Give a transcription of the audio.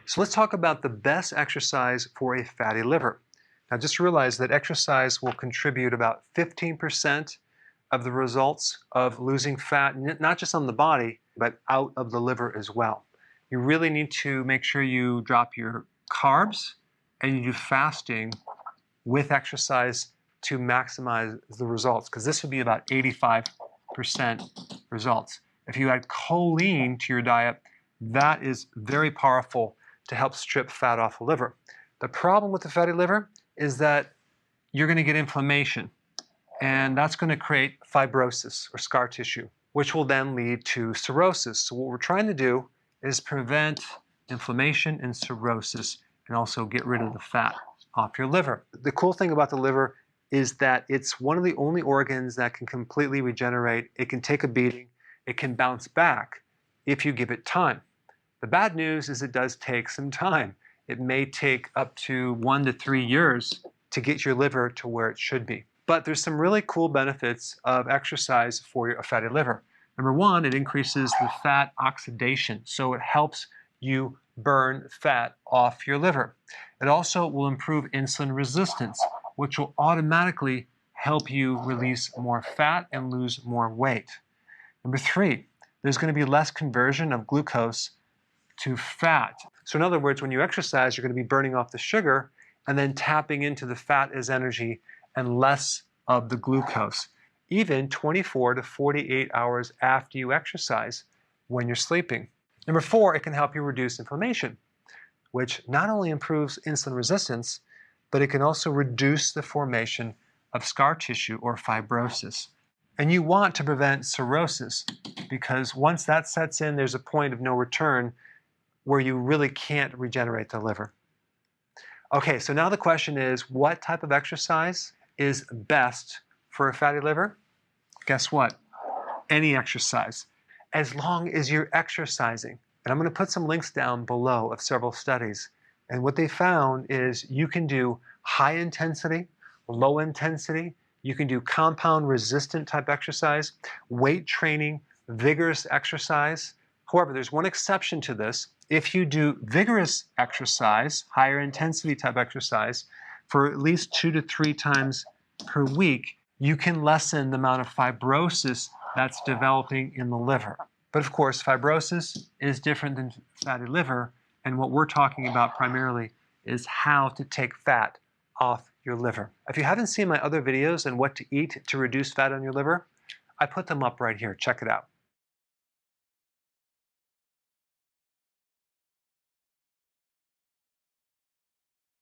So let's talk about the best exercise for a fatty liver. Now just realize that exercise will contribute about 15% of the results of losing fat, not just on the body, but out of the liver as well. You really need to make sure you drop your carbs and you do fasting with exercise to maximize the results, because this would be about 85% results. If you add choline to your diet, that is very powerful to help strip fat off the liver. The problem with the fatty liver is that you're going to get inflammation, and that's going to create fibrosis or scar tissue, which will then lead to cirrhosis. So what we're trying to do is prevent inflammation and cirrhosis and also get rid of the fat off your liver. The cool thing about the liver is that it's one of the only organs that can completely regenerate. It can take a beating. It can bounce back if you give it time. The bad news is it does take some time. It may take up to 1 to 3 years to get your liver to where it should be. But there's some really cool benefits of exercise for a fatty liver. Number one, it increases the fat oxidation, so it helps you burn fat off your liver. It also will improve insulin resistance, which will automatically help you release more fat and lose more weight. Number three, there's going to be less conversion of glucose to fat. So in other words, when you exercise, you're going to be burning off the sugar and then tapping into the fat as energy and less of the glucose, even 24 to 48 hours after you exercise when you're sleeping. Number four, it can help you reduce inflammation, which not only improves insulin resistance, but it can also reduce the formation of scar tissue or fibrosis. And you want to prevent cirrhosis, because once that sets in, there's a point of no return where you really can't regenerate the liver. Okay, so now the question is, what type of exercise is best for a fatty liver? Guess what? Any exercise, as long as you're exercising. And I'm going to put some links down below of several studies. And what they found is you can do high intensity, low intensity, you can do compound resistant type exercise, weight training, vigorous exercise. However, there's one exception to this. If you do vigorous exercise, higher intensity type exercise, for at least 2 to 3 times per week, you can lessen the amount of fibrosis that's developing in the liver. But of course, fibrosis is different than fatty liver, and what we're talking about primarily is how to take fat off your liver. If you haven't seen my other videos on what to eat to reduce fat on your liver, I put them up right here. Check it out.